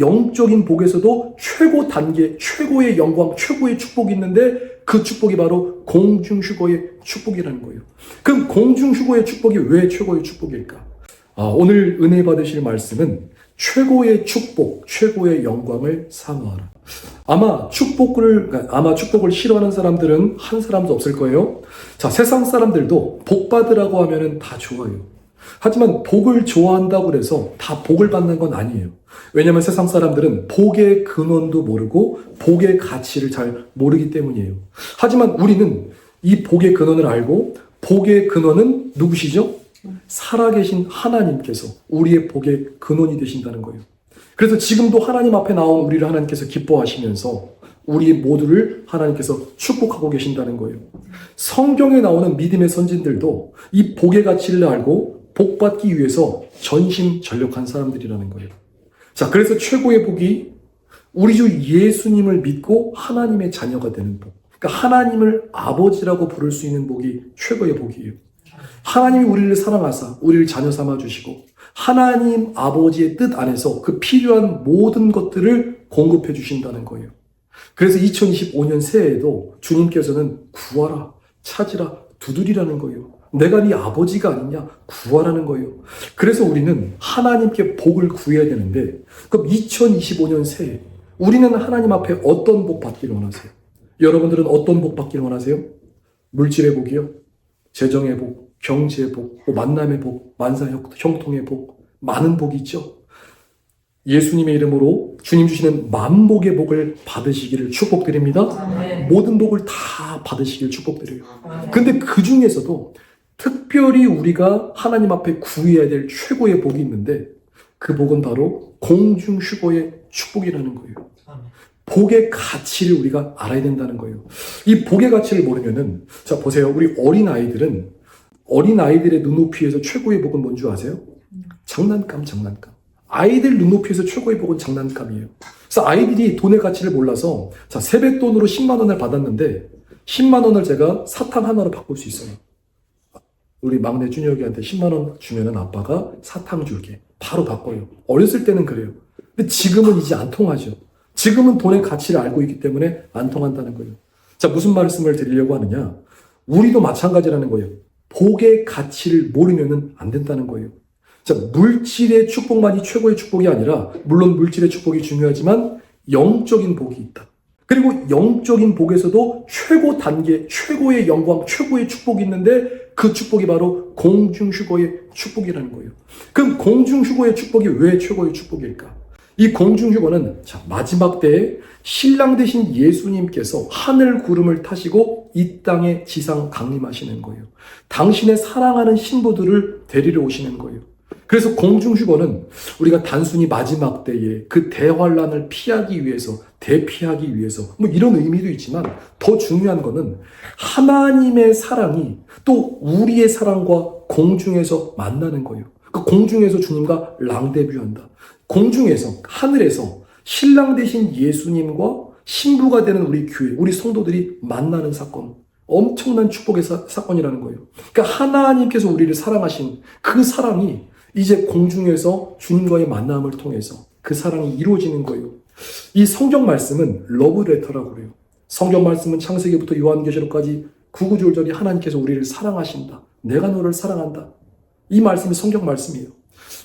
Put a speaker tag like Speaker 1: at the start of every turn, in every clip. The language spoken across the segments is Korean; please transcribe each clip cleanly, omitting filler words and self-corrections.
Speaker 1: 영적인 복에서도 최고 단계, 최고의 영광, 최고의 축복이 있는데 그 축복이 바로 공중휴거의 축복이라는 거예요. 그럼 공중휴거의 축복이 왜 최고의 축복일까? 오늘 은혜 받으실 말씀은 최고의 축복, 최고의 영광을 사모하라. 아마 축복을 싫어하는 사람들은 한 사람도 없을 거예요. 자, 세상 사람들도 복 받으라고 하면은 다 좋아요. 하지만 복을 좋아한다고 해서 다 복을 받는 건 아니에요. 왜냐하면 세상 사람들은 복의 근원도 모르고 복의 가치를 잘 모르기 때문이에요. 하지만 우리는 이 복의 근원을 알고 복의 근원은 누구시죠? 살아계신 하나님께서 우리의 복의 근원이 되신다는 거예요. 그래서 지금도 하나님 앞에 나온 우리를 하나님께서 기뻐하시면서 우리 모두를 하나님께서 축복하고 계신다는 거예요. 성경에 나오는 믿음의 선진들도 이 복의 가치를 알고 복 받기 위해서 전심전력한 사람들이라는 거예요. 자, 그래서 최고의 복이 우리 주 예수님을 믿고 하나님의 자녀가 되는 복. 그러니까 하나님을 아버지라고 부를 수 있는 복이 최고의 복이에요. 하나님이 우리를 사랑하사 우리를 자녀 삼아 주시고 하나님 아버지의 뜻 안에서 그 필요한 모든 것들을 공급해 주신다는 거예요. 그래서 2025년 새해에도 주님께서는 구하라, 찾으라, 두드리라는 거예요. 내가 네 아버지가 아니냐? 구하라는 거예요. 그래서 우리는 하나님께 복을 구해야 되는데, 그럼 2025년 새해 우리는 하나님 앞에 어떤 복 받기를 원하세요? 여러분들은 어떤 복 받기를 원하세요? 물질의 복이요? 재정의 복, 경제의 복, 만남의 복, 만사 형통의 복, 많은 복이 있죠? 예수님의 이름으로 주님 주시는 만복의 복을 받으시기를 축복드립니다. 아멘. 모든 복을 다 받으시기를 축복드려요. 근데 그 중에서도 특별히 우리가 하나님 앞에 구해야 될 최고의 복이 있는데 그 복은 바로 공중휴거의 축복이라는 거예요. 복의 가치를 우리가 알아야 된다는 거예요. 이 복의 가치를 모르면은, 자, 보세요. 우리 어린아이들의 눈높이에서 최고의 복은 뭔지 아세요? 장난감. 아이들 눈높이에서 최고의 복은 장난감이에요. 그래서 아이들이 돈의 가치를 몰라서, 자, 세뱃돈으로 10만 원을 받았는데 10만 원을 제가 사탕 하나로 바꿀 수 있어요. 우리 막내 준혁이한테 10만 원 주면은 아빠가 사탕 줄게. 바로 바꿔요. 어렸을 때는 그래요. 근데 지금은 이제 안 통하죠. 지금은 돈의 가치를 알고 있기 때문에 안 통한다는 거예요. 자, 무슨 말씀을 드리려고 하느냐? 우리도 마찬가지라는 거예요. 복의 가치를 모르면은 안 된다는 거예요. 자, 물질의 축복만이 최고의 축복이 아니라, 물론 물질의 축복이 중요하지만 영적인 복이 있다. 그리고 영적인 복에서도 최고 단계, 최고의 영광, 최고의 축복이 있는데 그 축복이 바로 공중휴거의 축복이라는 거예요. 그럼 공중휴거의 축복이 왜 최고의 축복일까? 이 공중휴거는, 자, 마지막 때에 신랑 되신 예수님께서 하늘 구름을 타시고 이 땅에 지상 강림하시는 거예요. 당신의 사랑하는 신부들을 데리러 오시는 거예요. 그래서 공중휴거는 우리가 단순히 마지막 때에 그 대환란을 피하기 위해서, 대피하기 위해서 이런 의미도 있지만 더 중요한 거는 하나님의 사랑이 또 우리의 사랑과 공중에서 만나는 거예요. 그 공중에서 주님과 랑데뷰한다. 공중에서, 하늘에서 신랑 되신 예수님과 신부가 되는 우리 교회, 우리 성도들이 만나는 사건. 엄청난 축복의 사건이라는 거예요. 그러니까 하나님께서 우리를 사랑하신 그 사랑이 이제 공중에서 주님과의 만남을 통해서 그 사랑이 이루어지는 거예요. 이 성경 말씀은 러브레터라고 그래요. 성경 말씀은 창세기부터 요한계시록까지 구구절절히 하나님께서 우리를 사랑하신다. 내가 너를 사랑한다. 이 말씀이 성경 말씀이에요.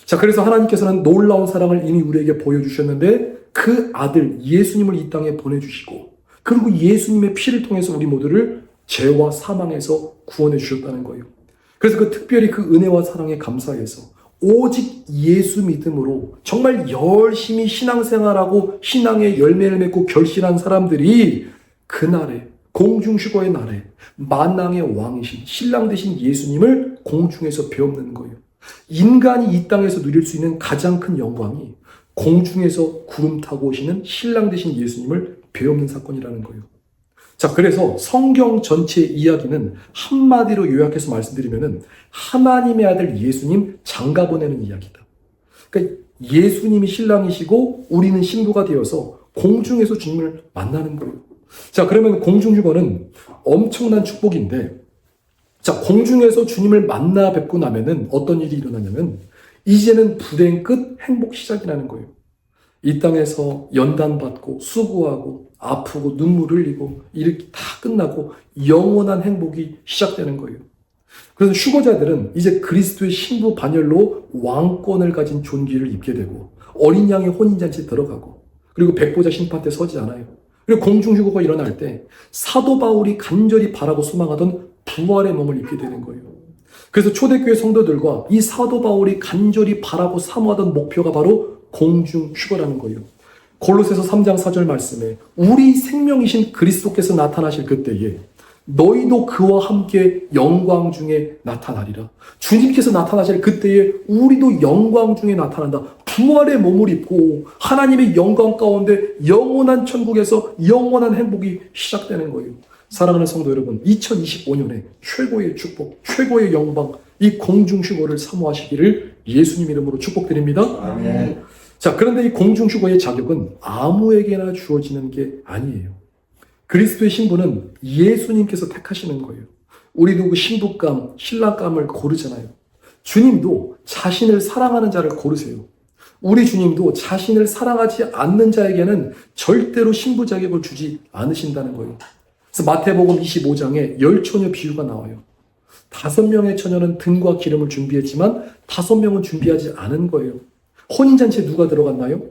Speaker 1: 자, 그래서 하나님께서는 놀라운 사랑을 이미 우리에게 보여주셨는데 그 아들 예수님을 이 땅에 보내주시고 그리고 예수님의 피를 통해서 우리 모두를 죄와 사망에서 구원해 주셨다는 거예요. 그래서 특별히 그 은혜와 사랑에 감사해서 오직 예수 믿음으로 정말 열심히 신앙생활하고 신앙의 열매를 맺고 결실한 사람들이 그날에 공중휴거의 날에 만왕의 왕이신 신랑 되신 예수님을 공중에서 배움는 거예요. 인간이 이 땅에서 누릴 수 있는 가장 큰 영광이 공중에서 구름 타고 오시는 신랑 되신 예수님을 배움는 사건이라는 거예요. 자, 그래서 성경 전체 이야기는 한마디로 요약해서 말씀드리면은 하나님의 아들 예수님 장가 보내는 이야기다. 그러니까 예수님이 신랑이시고 우리는 신부가 되어서 공중에서 주님을 만나는 거예요. 자, 그러면 공중휴거는 엄청난 축복인데, 자, 공중에서 주님을 만나 뵙고 나면은 어떤 일이 일어나냐면 이제는 불행 끝 행복 시작이라는 거예요. 이 땅에서 연단받고 수고하고 아프고 눈물 흘리고 이렇게 다 끝나고 영원한 행복이 시작되는 거예요. 그래서 휴거자들은 이제 그리스도의 신부 반열로 왕권을 가진 존귀를 입게 되고 어린 양의 혼인잔치에 들어가고 그리고 백보자 심판 때 서지 않아요. 그리고 공중휴거가 일어날 때 사도 바울이 간절히 바라고 소망하던 부활의 몸을 입게 되는 거예요. 그래서 초대교회 성도들과 이 사도 바울이 간절히 바라고 사모하던 목표가 바로 공중휴거라는 거예요. 골로새서 3장 4절 말씀에 우리 생명이신 그리스도께서 나타나실 그때에 너희도 그와 함께 영광 중에 나타나리라. 주님께서 나타나실 그때에 우리도 영광 중에 나타난다. 부활의 몸을 입고 하나님의 영광 가운데 영원한 천국에서 영원한 행복이 시작되는 거예요. 사랑하는 성도 여러분, 2025년에 최고의 축복, 최고의 영광, 이 공중휴거를 사모하시기를 예수님 이름으로 축복드립니다.
Speaker 2: 아멘.
Speaker 1: 자, 그런데 이 공중휴거의 자격은 아무에게나 주어지는 게 아니에요. 그리스도의 신부는 예수님께서 택하시는 거예요. 우리도 그 신부감, 신랑감을 고르잖아요. 주님도 자신을 사랑하는 자를 고르세요. 우리 주님도 자신을 사랑하지 않는 자에게는 절대로 신부 자격을 주지 않으신다는 거예요. 그래서 마태복음 25장에 열처녀 비유가 나와요. 5명의 처녀는 등과 기름을 준비했지만 5명은 준비하지 않은 거예요. 혼인잔치에 누가 들어갔나요?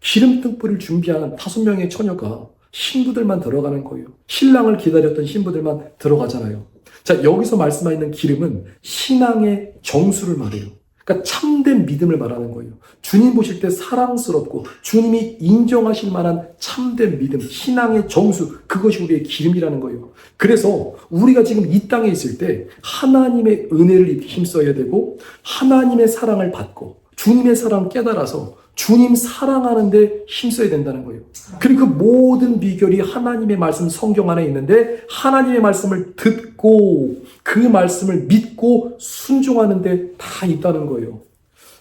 Speaker 1: 기름등불을 준비하는 5명의 처녀가 신부들만 들어가는 거예요. 신랑을 기다렸던 신부들만 들어가잖아요. 자, 여기서 말씀하는 기름은 신앙의 정수를 말해요. 그러니까 참된 믿음을 말하는 거예요. 주님 보실 때 사랑스럽고 주님이 인정하실 만한 참된 믿음, 신앙의 정수, 그것이 우리의 기름이라는 거예요. 그래서 우리가 지금 이 땅에 있을 때 하나님의 은혜를 힘써야 되고 하나님의 사랑을 받고 주님의 사랑 깨달아서 주님 사랑하는데 힘써야 된다는 거예요. 그리고 그 모든 비결이 하나님의 말씀 성경 안에 있는데 하나님의 말씀을 듣고 그 말씀을 믿고 순종하는데 다 있다는 거예요.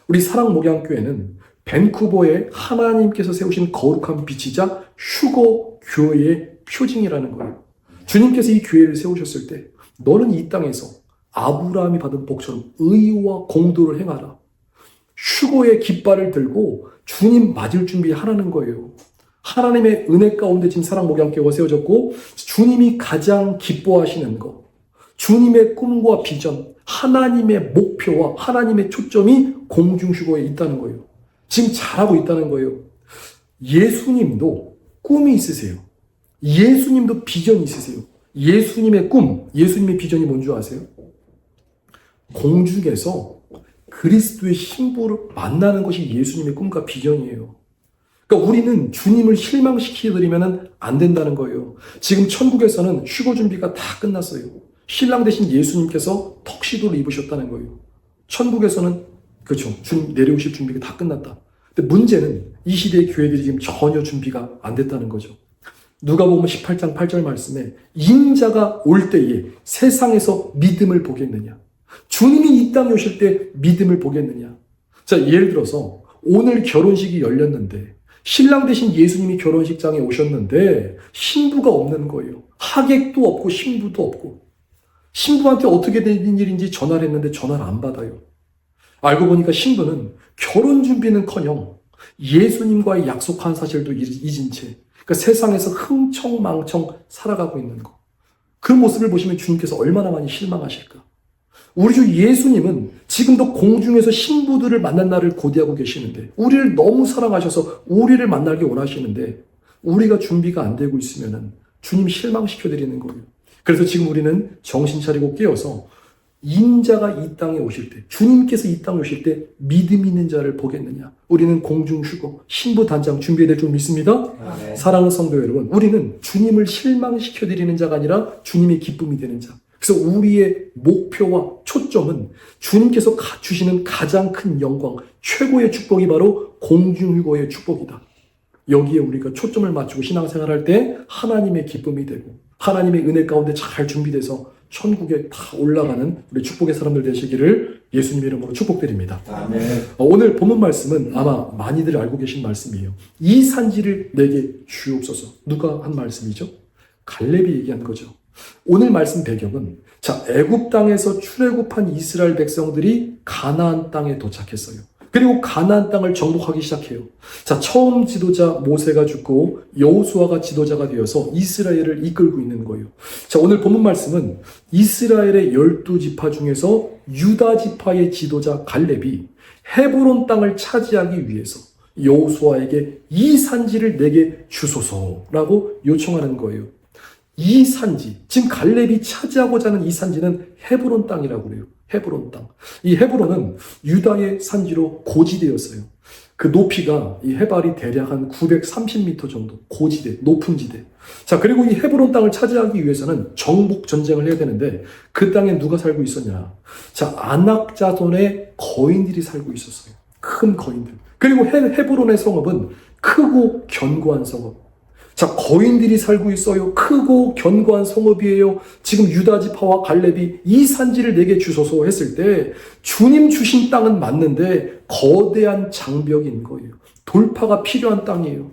Speaker 1: 우리 사랑목양교회는 밴쿠버에 하나님께서 세우신 거룩한 빛이자 휴거 교회의 표징이라는 거예요. 주님께서 이 교회를 세우셨을 때 너는 이 땅에서 아브라함이 받은 복처럼 의와 공도를 행하라. 휴거의 깃발을 들고 주님 맞을 준비하라는 거예요. 하나님의 은혜 가운데 지금 사랑목양교회가 세워졌고 주님이 가장 기뻐하시는 것, 주님의 꿈과 비전, 하나님의 목표와 하나님의 초점이 공중휴거에 있다는 거예요. 지금 잘하고 있다는 거예요. 예수님도 꿈이 있으세요. 예수님도 비전이 있으세요. 예수님의 꿈, 예수님의 비전이 뭔지 아세요? 공중에서 그리스도의 신부를 만나는 것이 예수님의 꿈과 비전이에요. 그러니까 우리는 주님을 실망시키려면 안 된다는 거예요. 지금 천국에서는 휴거 준비가 다 끝났어요. 신랑 대신 예수님께서 턱시도를 입으셨다는 거예요. 천국에서는 그렇죠. 주님 내려오실 준비가 다 끝났다. 근데 문제는 이 시대의 교회들이 지금 전혀 준비가 안 됐다는 거죠. 누가복음 18장 8절 말씀에 인자가 올 때에 세상에서 믿음을 보겠느냐. 주님이 이 땅에 오실 때 믿음을 보겠느냐. 자, 예를 들어서 오늘 결혼식이 열렸는데 신랑 대신 예수님이 결혼식장에 오셨는데 신부가 없는 거예요. 하객도 없고 신부도 없고 신부한테 어떻게 된 일인지 전화를 했는데 전화를 안 받아요. 알고 보니까 신부는 결혼 준비는커녕 예수님과의 약속한 사실도 잊은 채 그러니까 세상에서 흥청망청 살아가고 있는 거. 그 모습을 보시면 주님께서 얼마나 많이 실망하실까. 우리 주 예수님은 지금도 공중에서 신부들을 만난 날을 고대하고 계시는데 우리를 너무 사랑하셔서 우리를 만나기 원하시는데 우리가 준비가 안 되고 있으면 주님 실망시켜드리는 거예요. 그래서 지금 우리는 정신 차리고 깨어서 인자가 이 땅에 오실 때 주님께서 이 땅에 오실 때 믿음 있는 자를 보겠느냐. 우리는 공중휴거 신부 단장 준비해야 될 줄 믿습니다.
Speaker 2: 네.
Speaker 1: 사랑하는 성도 여러분, 우리는 주님을 실망시켜드리는 자가 아니라 주님의 기쁨이 되는 자. 그래서 우리의 목표와 초점은 주님께서 주시는 가장 큰 영광, 최고의 축복이 바로 공중휴거의 축복이다. 여기에 우리가 초점을 맞추고 신앙생활할 때 하나님의 기쁨이 되고 하나님의 은혜 가운데 잘 준비돼서 천국에 다 올라가는 우리 축복의 사람들 되시기를 예수님 이름으로 축복드립니다.
Speaker 2: 아멘.
Speaker 1: 오늘 본문 말씀은 아마 많이들 알고 계신 말씀이에요. 이 산지를 내게 주옵소서. 누가 한 말씀이죠? 갈렙이 얘기한 거죠. 오늘 말씀 배경은 자, 애굽 땅에서 출애굽한 이스라엘 백성들이 가나안 땅에 도착했어요. 그리고 가나안 땅을 정복하기 시작해요. 자, 처음 지도자 모세가 죽고 여호수아가 지도자가 되어서 이스라엘을 이끌고 있는 거예요. 자, 오늘 본문 말씀은 이스라엘의 12지파 중에서 유다 지파의 지도자 갈렙이 헤브론 땅을 차지하기 위해서 여호수아에게 이 산지를 내게 주소서라고 요청하는 거예요. 이 산지, 지금 갈렙이 차지하고자 하는 이 산지는 헤브론 땅이라고 그래요. 헤브론 땅. 이 헤브론은 유다의 산지로 고지대였어요. 그 높이가 이 해발이 대략 한 930m 정도, 고지대, 높은 지대. 자, 그리고 이 헤브론 땅을 차지하기 위해서는 정복 전쟁을 해야 되는데 그 땅에 누가 살고 있었냐? 자, 아낙 자손의 거인들이 살고 있었어요. 큰 거인들. 그리고 헤브론의 성읍은 크고 견고한 성읍. 자, 거인들이 살고 있어요. 크고 견고한 성읍이에요. 지금 유다 지파와 갈렙이 이 산지를 내게 주소서 했을 때 주님 주신 땅은 맞는데 거대한 장벽인 거예요. 돌파가 필요한 땅이에요.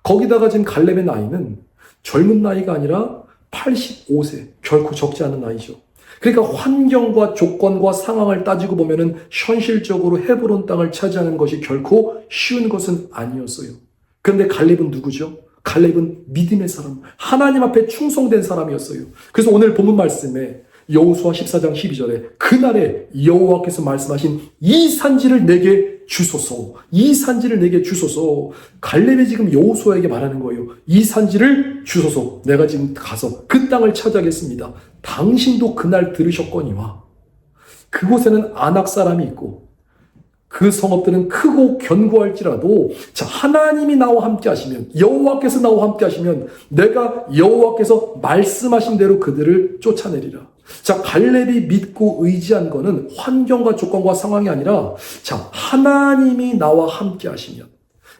Speaker 1: 거기다가 지금 갈렙의 나이는 젊은 나이가 아니라 85세. 결코 적지 않은 나이죠. 그러니까 환경과 조건과 상황을 따지고 보면은 현실적으로 헤브론 땅을 차지하는 것이 결코 쉬운 것은 아니었어요. 그런데 갈렙은 누구죠? 갈렙은 믿음의 사람, 하나님 앞에 충성된 사람이었어요. 그래서 오늘 본문 말씀에 여호수아 14장 12절에 그날에 여호와께서 말씀하신 이 산지를 내게 주소서, 이 산지를 내게 주소서. 갈렙이 지금 여호수아에게 말하는 거예요. 이 산지를 주소서. 내가 지금 가서 그 땅을 차지하겠습니다. 당신도 그날 들으셨거니와 그곳에는 아낙 사람이 있고 그 성읍들은 크고 견고할지라도 자, 하나님이 나와 함께 하시면, 여호와께서 나와 함께 하시면 내가 여호와께서 말씀하신 대로 그들을 쫓아내리라. 자, 갈렙이 믿고 의지한 거는 환경과 조건과 상황이 아니라 자, 하나님이 나와 함께 하시면,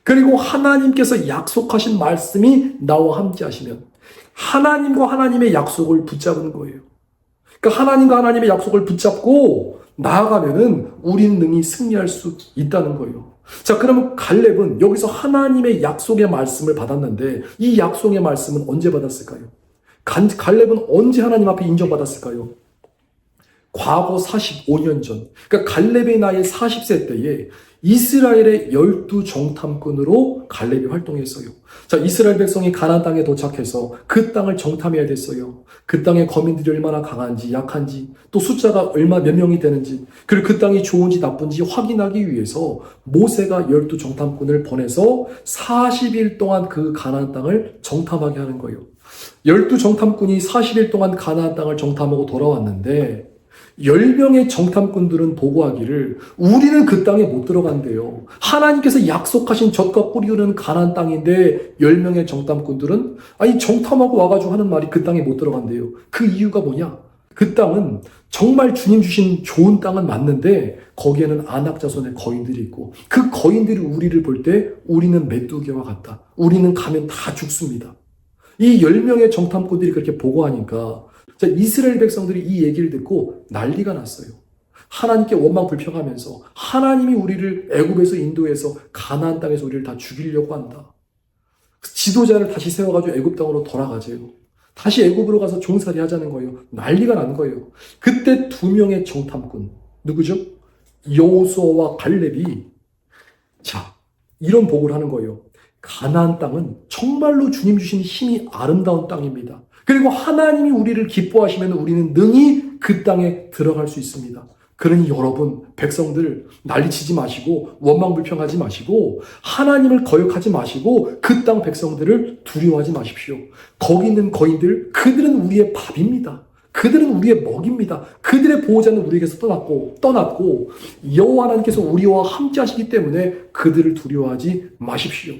Speaker 1: 그리고 하나님께서 약속하신 말씀이 나와 함께 하시면 하나님과 하나님의 약속을 붙잡은 거예요. 그러니까 하나님과 하나님의 약속을 붙잡고 나아가면은 우리는 능히 승리할 수 있다는 거예요. 자, 그러면 갈렙은 여기서 하나님의 약속의 말씀을 받았는데 이 약속의 말씀은 언제 받았을까요? 갈렙은 언제 하나님 앞에 인정받았을까요? 과거 45년 전. 그러니까 갈렙의 나이 40세 때에 이스라엘의 12정탐꾼으로 갈렙이 활동했어요. 자, 이스라엘 백성이 가나안 땅에 도착해서 그 땅을 정탐해야 됐어요. 그 땅의 거민들이 얼마나 강한지 약한지 또 숫자가 몇 명이 되는지 그리고 그 땅이 좋은지 나쁜지 확인하기 위해서 모세가 12정탐꾼을 보내서 40일 동안 그 가나안 땅을 정탐하게 하는 거예요. 12정탐꾼이 40일 동안 가나안 땅을 정탐하고 돌아왔는데 10명의 정탐꾼들은 보고하기를 우리는 그 땅에 못 들어간대요. 하나님께서 약속하신 젖과 꿀이 흐르는 가나안 땅인데 10명의 정탐꾼들은 아니 정탐하고 와가지고 하는 말이 그 땅에 못 들어간대요. 그 이유가 뭐냐? 그 땅은 정말 주님 주신 좋은 땅은 맞는데 거기에는 아낙 자손의 거인들이 있고 그 거인들이 우리를 볼 때 우리는 메뚜기와 같다. 우리는 가면 다 죽습니다. 이 10명의 정탐꾼들이 그렇게 보고하니까 자, 이스라엘 백성들이 이 얘기를 듣고 난리가 났어요. 하나님께 원망 불평하면서 하나님이 우리를 애굽에서 인도해서 가나안 땅에서 우리를 다 죽이려고 한다. 지도자를 다시 세워가지고 애굽 땅으로 돌아가재요. 다시 애굽으로 가서 종살이 하자는 거예요. 난리가 난 거예요. 그때 2명의 정탐꾼 누구죠? 여호수아와 갈렙이 자 이런 보고를 하는 거예요. 가나안 땅은 정말로 주님 주신 힘이 아름다운 땅입니다. 그리고 하나님이 우리를 기뻐하시면 우리는 능히 그 땅에 들어갈 수 있습니다. 그러니 여러분 백성들 난리치지 마시고 원망불평하지 마시고 하나님을 거역하지 마시고 그 땅 백성들을 두려워하지 마십시오. 거기 있는 거인들 그들은 우리의 밥입니다. 그들은 우리의 먹입니다. 그들의 보호자는 우리에게서 떠났고 여호와 하나님께서 우리와 함께 하시기 때문에 그들을 두려워하지 마십시오.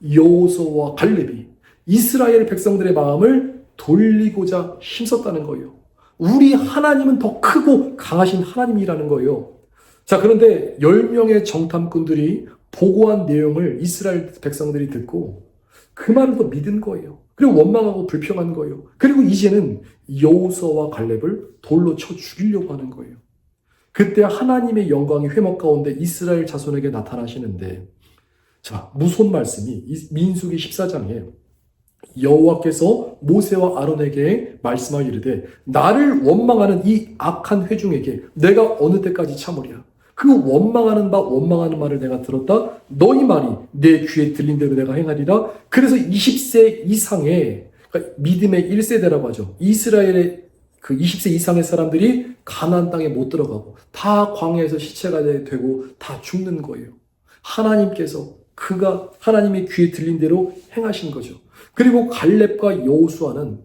Speaker 1: 여호수아와 갈렙이 이스라엘 백성들의 마음을 돌리고자 힘썼다는 거예요. 우리 하나님은 더 크고 강하신 하나님이라는 거예요. 자, 그런데 10명의 정탐꾼들이 보고한 내용을 이스라엘 백성들이 듣고 그 말을 더 믿은 거예요. 그리고 원망하고 불평한 거예요. 그리고 이제는 여호수아와 갈렙을 돌로 쳐 죽이려고 하는 거예요. 그때 하나님의 영광이 회막 가운데 이스라엘 자손에게 나타나시는데 자, 무서운 말씀이 민수기 14장에 여호와께서 모세와 아론에게 말씀하여 이르되 나를 원망하는 이 악한 회중에게 내가 어느 때까지 참으랴. 그 원망하는 말을 내가 들었다. 너희 말이 내 귀에 들린 대로 내가 행하리라. 그래서 20세 이상의, 그러니까 믿음의 1세대라고 하죠. 이스라엘의 그 20세 이상의 사람들이 가나안 땅에 못 들어가고 다 광야에서 시체가 되고 다 죽는 거예요. 하나님께서 그가 하나님의 귀에 들린 대로 행하신 거죠. 그리고 갈렙과 여호수아는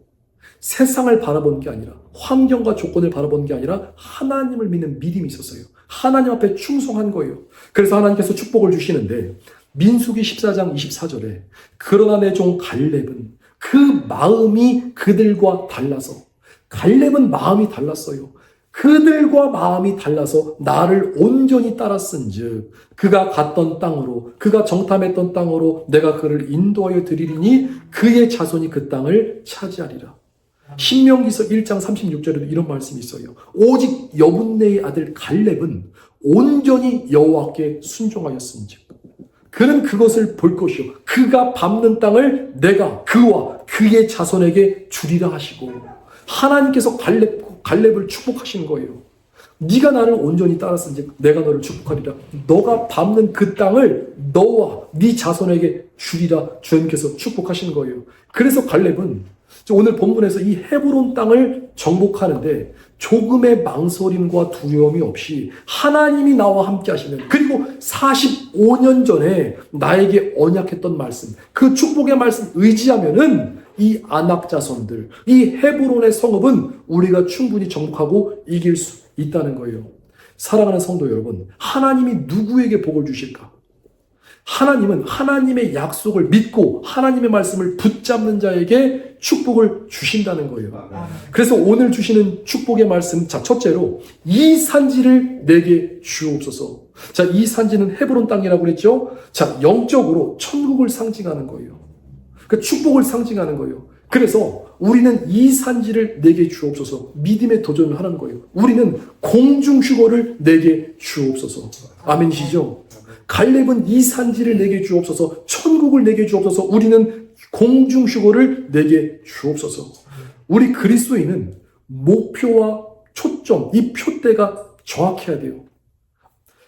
Speaker 1: 세상을 바라본 게 아니라, 환경과 조건을 바라본 게 아니라 하나님을 믿는 믿음이 있었어요. 하나님 앞에 충성한 거예요. 그래서 하나님께서 축복을 주시는데 민수기 14장 24절에 그러나 내 종 갈렙은 그 마음이 그들과 달라서, 갈렙은 마음이 달랐어요. 그들과 마음이 달라서 나를 온전히 따랐은즉 그가 갔던 땅으로, 그가 정탐했던 땅으로 내가 그를 인도하여 드리리니 그의 자손이 그 땅을 차지하리라. 신명기서 1장 36절에도 이런 말씀이 있어요. 오직 여분네의 아들 갈렙은 온전히 여호와께 순종하였은즉 그는 그것을 볼 것이요 그가 밟는 땅을 내가 그와 그의 자손에게 주리라 하시고, 하나님께서 갈렙을 축복하신 거예요. 네가 나를 온전히 따랐은즉 내가 너를 축복하리라. 너가 밟는 그 땅을 너와 네 자손에게 주리라. 주님께서 축복하신 거예요. 그래서 갈렙은 오늘 본문에서 이 헤브론 땅을 정복하는데 조금의 망설임과 두려움이 없이 하나님이 나와 함께 하시는, 그리고 45년 전에 나에게 언약했던 말씀, 그 축복의 말씀 의지하면은 이 아낙 자손들, 이 헤브론의 성읍은 우리가 충분히 정복하고 이길 수 있다는 거예요. 사랑하는 성도 여러분, 하나님이 누구에게 복을 주실까? 하나님은 하나님의 약속을 믿고 하나님의 말씀을 붙잡는 자에게 축복을 주신다는 거예요. 그래서 오늘 주시는 축복의 말씀, 자, 첫째로 이 산지를 내게 주옵소서. 자, 이 산지는 헤브론 땅이라고 그랬죠. 자, 영적으로 천국을 상징하는 거예요. 그 축복을 상징하는 거예요. 그래서 우리는 이 산지를 내게 주옵소서, 믿음의 도전을 하는 거예요. 우리는 공중휴거를 내게 주옵소서. 아멘이시죠? 갈렙은 이 산지를 내게 주옵소서, 천국을 내게 주옵소서, 우리는 공중휴거를 내게 주옵소서. 우리 그리스도인은 목표와 초점, 이 표대가 정확해야 돼요.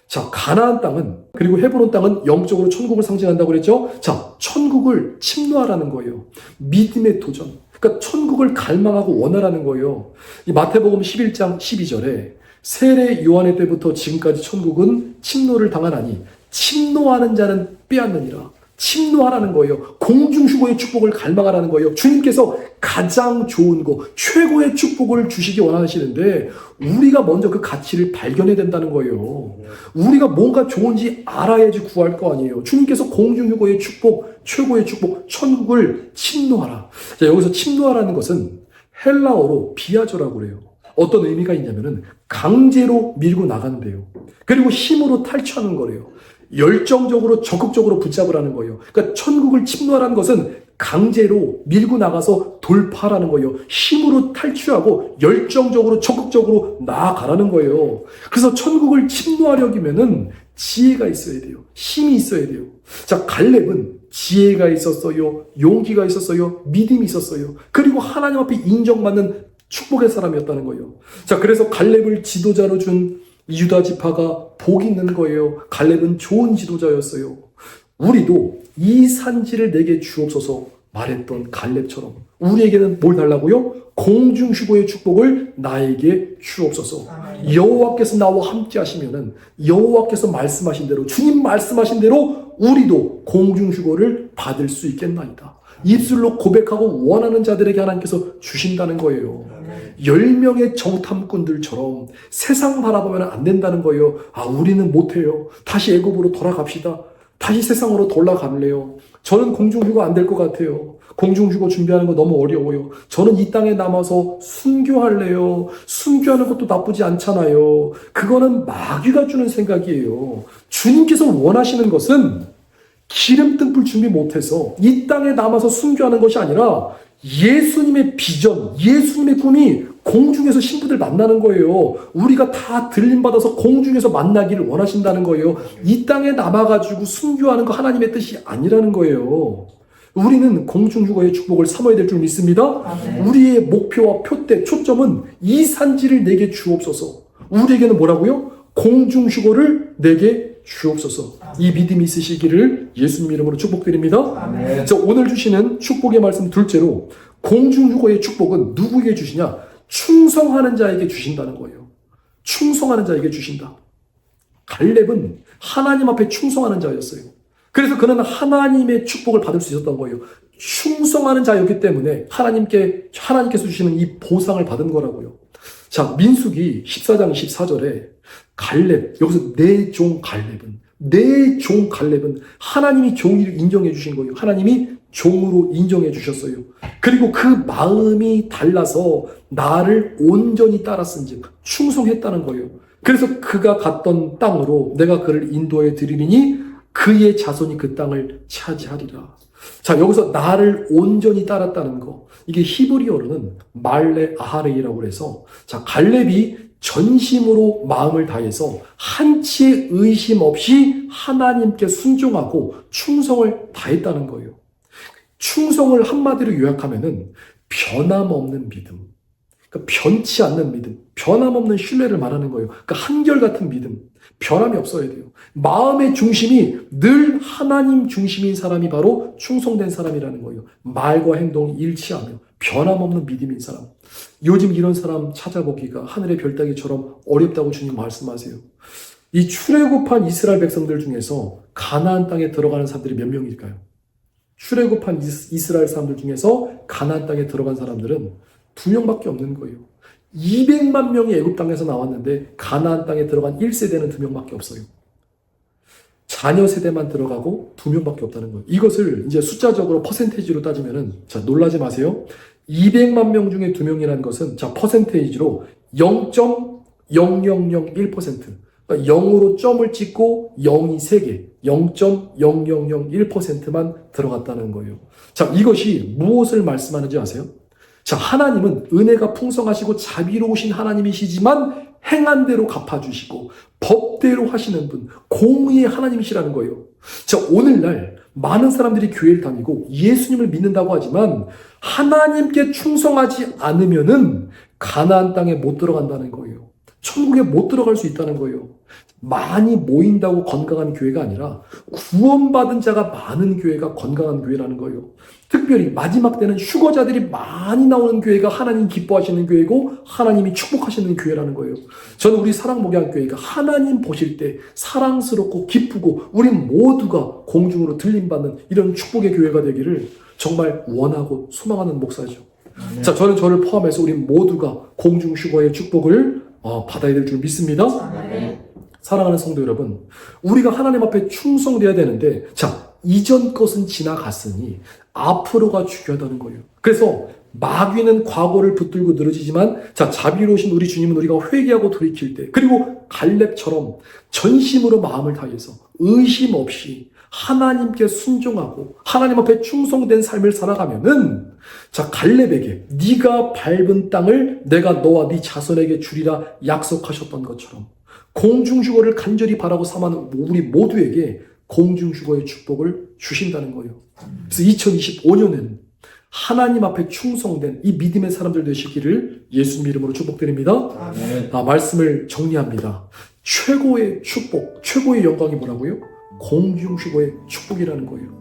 Speaker 1: 자, 가나안 땅은, 그리고 헤브론 땅은 영적으로 천국을 상징한다고 그랬죠? 자, 천국을 침노하라는 거예요. 믿음의 도전. 그러니까 천국을 갈망하고 원하라는 거예요. 이 마태복음 11장 12절에 세례 요한의 때부터 지금까지 천국은 침노를 당하나니 침노하는 자는 빼앗느니라. 침노하라는 거예요. 공중휴거의 축복을 갈망하라는 거예요. 주님께서 가장 좋은 거, 최고의 축복을 주시기 원하시는데 우리가 먼저 그 가치를 발견해야 된다는 거예요. 우리가 뭔가 좋은지 알아야지 구할 거 아니에요. 주님께서 공중휴거의 축복, 최고의 축복, 천국을 침노하라. 자, 여기서 침노하라는 것은 헬라어로 비아조라고 그래요. 어떤 의미가 있냐면은 강제로 밀고 나간대요. 그리고 힘으로 탈취하는 거래요. 열정적으로 적극적으로 붙잡으라는 거예요. 그러니까 천국을 침노하라는 것은 강제로 밀고 나가서 돌파하라는 거예요. 힘으로 탈취하고 열정적으로 적극적으로 나아가라는 거예요. 그래서 천국을 침노하려면은 지혜가 있어야 돼요. 힘이 있어야 돼요. 자, 갈렙은 지혜가 있었어요. 용기가 있었어요. 믿음이 있었어요. 그리고 하나님 앞에 인정받는 축복의 사람이었다는 거예요. 자, 그래서 갈렙을 지도자로 준 유다 지파가 복 있는 거예요. 갈렙은 좋은 지도자였어요. 우리도 이 산지를 내게 주옵소서 말했던 갈렙처럼 우리에게는 뭘 달라고요? 공중휴거의 축복을 나에게 주옵소서. 여호와께서 나와 함께 하시면은 여호와께서 말씀하신 대로, 주님 말씀하신 대로 우리도 공중휴거를 받을 수 있겠나이다. 입술로 고백하고 원하는 자들에게 하나님께서 주신다는 거예요. 10명의 정탐꾼들처럼 세상 바라보면 안 된다는 거예요. 아, 우리는 못해요. 다시 애굽으로 돌아갑시다. 다시 세상으로 돌아갈래요. 저는 공중휴거 안 될 것 같아요. 공중휴거 준비하는 거 너무 어려워요. 저는 이 땅에 남아서 순교할래요. 순교하는 것도 나쁘지 않잖아요. 그거는 마귀가 주는 생각이에요. 주님께서 원하시는 것은 기름 등불 준비 못해서 이 땅에 남아서 순교하는 것이 아니라 예수님의 비전, 예수님의 꿈이 공중에서 신부들 만나는 거예요. 우리가 다 들림받아서 공중에서 만나기를 원하신다는 거예요. 이 땅에 남아가지고 순교하는 거 하나님의 뜻이 아니라는 거예요. 우리는 공중휴거의 축복을 삼아야 될 줄 믿습니다. 우리의 목표와 표대, 초점은 이 산지를 내게 주옵소서. 우리에게는 뭐라고요? 공중휴거를 내게 주옵소서. 이 믿음이 있으시기를 예수님 이름으로 축복드립니다.
Speaker 2: 아멘.
Speaker 1: 자, 오늘 주시는 축복의 말씀 둘째로, 공중휴거의 축복은 누구에게 주시냐? 충성하는 자에게 주신다는 거예요. 충성하는 자에게 주신다. 갈렙은 하나님 앞에 충성하는 자였어요. 그래서 그는 하나님의 축복을 받을 수 있었던 거예요. 충성하는 자였기 때문에 하나님께서 주시는 이 보상을 받은 거라고요. 자, 민수기 14장 14절에 갈렙, 여기서 내 종 갈렙은 하나님이 종이를 인정해 주신 거예요. 하나님이 종으로 인정해 주셨어요. 그리고 그 마음이 달라서 나를 온전히 따랐은즉 충성했다는 거예요. 그래서 그가 갔던 땅으로 내가 그를 인도해 드리리니 그의 자손이 그 땅을 차지하리라. 자, 여기서 나를 온전히 따랐다는 거, 이게 히브리어로는 말레 아하레이라고 해서, 자, 갈렙이 전심으로 마음을 다해서 한치의 의심 없이 하나님께 순종하고 충성을 다했다는 거예요. 충성을 한마디로 요약하면은 변함없는 믿음, 그러니까 변치 않는 믿음, 변함없는 신뢰를 말하는 거예요. 그러니까 한결같은 믿음, 변함이 없어야 돼요. 마음의 중심이 늘 하나님 중심인 사람이 바로 충성된 사람이라는 거예요. 말과 행동이 일치하며 변함없는 믿음인 사람. 요즘 이런 사람 찾아보기가 하늘의 별따기처럼 어렵다고 주님 말씀하세요. 이 출애굽한 이스라엘 백성들 중에서 가나안 땅에 들어가는 사람들이 몇 명일까요? 출애굽한 이스라엘 사람들 중에서 가나안 땅에 들어간 사람들은 2명밖에 없는 거예요. 200만 명이 애굽 땅에서 나왔는데 가나안 땅에 들어간 1세대는 2명밖에 없어요. 자녀 세대만 들어가고 2명밖에 없다는 거예요. 이것을 이제 숫자적으로 퍼센테이지로 따지면은, 자, 놀라지 마세요. 200만 명 중에 2명이라는 것은, 자, 퍼센테이지로 0.0001%. 그러니까 0으로 점을 찍고 0이 3개, 0.0001%만 들어갔다는 거예요. 자, 이것이 무엇을 말씀하는지 아세요? 자, 하나님은 은혜가 풍성하시고 자비로우신 하나님이시지만 행한 대로 갚아주시고 법대로 하시는 분, 공의의 하나님이시라는 거예요. 자, 오늘날 많은 사람들이 교회를 다니고 예수님을 믿는다고 하지만 하나님께 충성하지 않으면은 가나안 땅에 못 들어간다는 거예요. 천국에 못 들어갈 수 있다는 거예요. 많이 모인다고 건강한 교회가 아니라 구원받은 자가 많은 교회가 건강한 교회라는 거예요. 특별히 마지막 때는 휴거자들이 많이 나오는 교회가 하나님 기뻐하시는 교회고 하나님이 축복하시는 교회라는 거예요. 저는 우리 사랑목양교회가 하나님 보실 때 사랑스럽고 기쁘고 우리 모두가 공중으로 들림받는 이런 축복의 교회가 되기를 정말 원하고 소망하는 목사죠. 네. 자, 저는 저를 포함해서 우리 모두가 공중 휴거의 축복을 받아야 될 줄 믿습니다. 네. 사랑하는 성도 여러분, 우리가 하나님 앞에 충성되어야 되는데, 자, 이전 것은 지나갔으니 앞으로가 중요하다는 거예요. 그래서 마귀는 과거를 붙들고 늘어지지만, 자, 자비로우신 우리 주님은 우리가 회개하고 돌이킬 때, 그리고 갈렙처럼 전심으로 마음을 다해서 의심 없이 하나님께 순종하고 하나님 앞에 충성된 삶을 살아가면은, 자, 갈렙에게 네가 밟은 땅을 내가 너와 네 자손에게 주리라 약속하셨던 것처럼 공중휴거를 간절히 바라고 삼하는 우리 모두에게 공중휴거의 축복을 주신다는 거예요. 그래서 2025년에는 하나님 앞에 충성된 이 믿음의 사람들 되시기를 예수님 이름으로 축복드립니다. 아멘. 말씀을 정리합니다. 최고의 축복, 최고의 영광이 뭐라고요? 공중휴거의 축복이라는 거예요.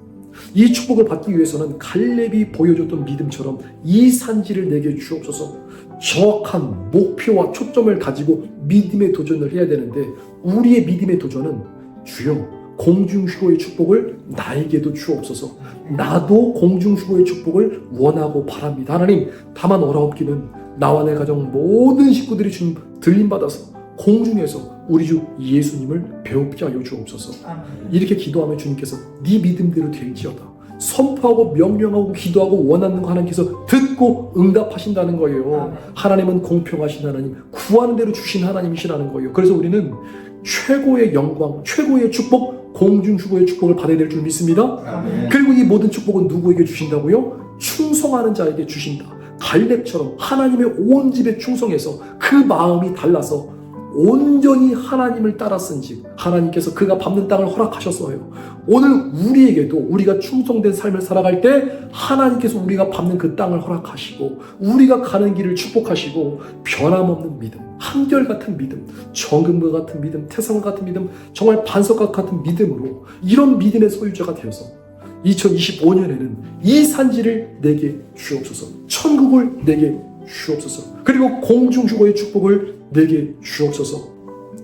Speaker 1: 이 축복을 받기 위해서는 갈렙이 보여줬던 믿음처럼 이 산지를 내게 주옵소서. 정확한 목표와 초점을 가지고 믿음의 도전을 해야 되는데, 우리의 믿음의 도전은 주여 공중휴거의 축복을 나에게도 주옵소서. 나도 공중휴거의 축복을 원하고 바랍니다. 하나님, 다만 어라옵기는 나와 내 가정 모든 식구들이 주님 들림받아서 공중에서 우리 주 예수님을 배웁게 하여 주옵소서. 이렇게 기도하면 주님께서 네 믿음대로 될지어다 선포하고 명령하고 기도하고 원하는 거 하나님께서 듣고 응답하신다는 거예요. 하나님은 공평하신 하나님, 구하는 대로 주신 하나님이시라는 거예요. 그래서 우리는 최고의 영광, 최고의 축복, 공중휴거의 축복을 받아야 될 줄 믿습니다. 아멘. 그리고 이 모든 축복은 누구에게 주신다고요? 충성하는 자에게 주신다. 갈렙처럼 하나님의 온 집에 충성해서 그 마음이 달라서 온전히 하나님을 따랐은지 하나님께서 그가 밟는 땅을 허락하셨어요. 오늘 우리에게도 우리가 충성된 삶을 살아갈 때 하나님께서 우리가 밟는 그 땅을 허락하시고 우리가 가는 길을 축복하시고 변함없는 믿음, 한결같은 믿음, 정금과 같은 믿음, 태산과 같은 믿음, 정말 반석과 같은 믿음으로 이런 믿음의 소유자가 되어서 2025년에는 이 산지를 내게 주옵소서, 천국을 내게 주옵소서, 그리고 공중주거의 축복을 내게 주옵소서.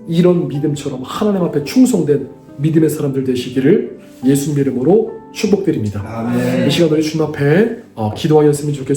Speaker 1: 이런 믿음처럼 하나님 앞에 충성된 믿음의 사람들 되시기를 예수님 이름으로 축복드립니다.
Speaker 2: 아멘.
Speaker 1: 이 시간 우리 주님 앞에 기도하였으면 좋겠습니다.